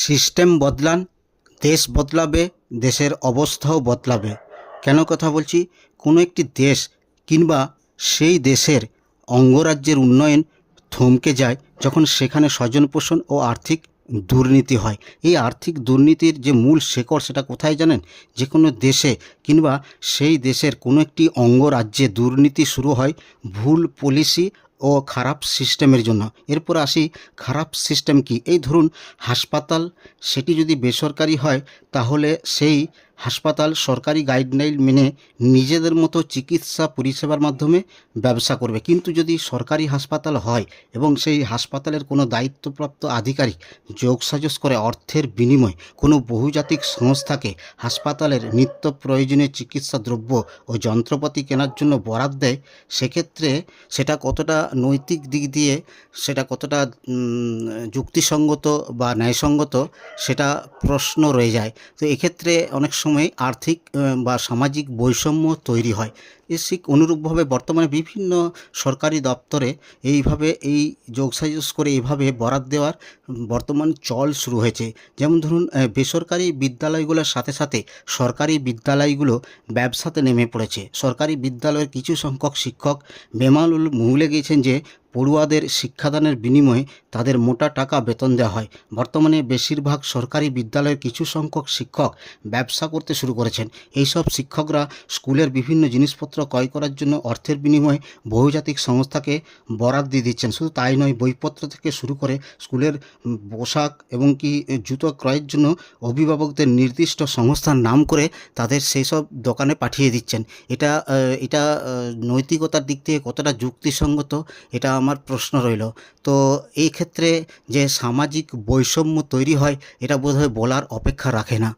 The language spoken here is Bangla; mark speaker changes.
Speaker 1: সিস্টেম বদলান, দেশ বদলাবে, দেশের অবস্থাও বদলাবে। কেন কথা বলছি? কোনো একটি দেশ কিংবা সেই দেশের অঙ্গরাজ্যের উন্নয়ন থমকে যায় যখন সেখানে স্বজনপোষণ ও আর্থিক দুর্নীতি হয়। এই আর্থিক দুর্নীতির যে মূল শেকড় সেটা কোথায় জানেন? যে কোনো দেশে কিংবা সেই দেশের কোনো একটি অঙ্গরাজ্যে দুর্নীতি শুরু হয় ভুল পলিসি ও খারাপ সিস্টেমের জন্য। এরপর আসি খারাপ সিস্টেম কি? এই ধরুন হাসপাতাল, সেটি যদি বেসরকারি হয় তাহলে সেই হাসপাতাল সরকারি গাইডলাইন মেনে নিজেদের মতো চিকিৎসা পরিষেবার মাধ্যমে ব্যবসা করবে। কিন্তু যদি সরকারি হাসপাতাল হয় এবং সেই হাসপাতালের কোনো দায়িত্বপ্রাপ্ত আধিকারিক যোগসাজশ করে অর্থের বিনিময়ে কোনো বহুজাতিক সংস্থাকে হাসপাতালের নিত্য প্রয়োজনীয় চিকিৎসা দ্রব্য ও যন্ত্রপাতি কেনার জন্য বরাদ দেয়, সেক্ষেত্রে সেটা কতটা নৈতিক দিক দিয়ে সেটা কতটা যুক্তিসঙ্গত বা ন্যায়সঙ্গত সেটা প্রশ্ন রয়ে যায়। তো এক্ষেত্রে অনেক সময় আর্থিক বা সামাজিক বৈষম্য তৈরি হয়। ঠিক অনুরূপভাবে বর্তমানে বিভিন্ন সরকারি দপ্তরে এইভাবে এই যোগসাজশ করে এইভাবে বরাদ দেওয়ার বর্তমান চল শুরু হয়েছে। যেমন ধরুন বেসরকারি বিদ্যালয়গুলোর সাথে সাথে সরকারি বিদ্যালয়গুলো ব্যবসাতে নেমে পড়েছে। সরকারি বিদ্যালয়ের কিছু সংখ্যক শিক্ষক বেমালুল ভুলে গিয়েছেন যে পড়ুয়াদের শিক্ষাদানের বিনিময়ে তাদের মোটা টাকা বেতন দেওয়া হয়। বর্তমানে বেশিরভাগ সরকারি বিদ্যালয়ের কিছু সংখ্যক শিক্ষক ব্যবসা করতে শুরু করেছেন। এইসব শিক্ষকরা স্কুলের বিভিন্ন জিনিসপত্র ক্রয় করার জন্য অর্থের বিনিময়ে বহুজাতিক সংস্থাকে বরাদ দিয়ে দিচ্ছেন। শুধু তাই নয়, বইপত্র থেকে শুরু করে স্কুলের পোশাক এবং কি জুতো ক্রয়ের জন্য অভিভাবকদের নির্দিষ্ট সংস্থার নাম করে তাদের সেই সব দোকানে পাঠিয়ে দিচ্ছেন। এটা নৈতিকতার দিক থেকে কতটা যুক্তিসঙ্গত, এটা আমার প্রশ্ন রইল। তো এই ক্ষেত্রে যে সামাজিক বৈষম্য তৈরি হয় এটা বোধহয় বলার অপেক্ষা রাখে না।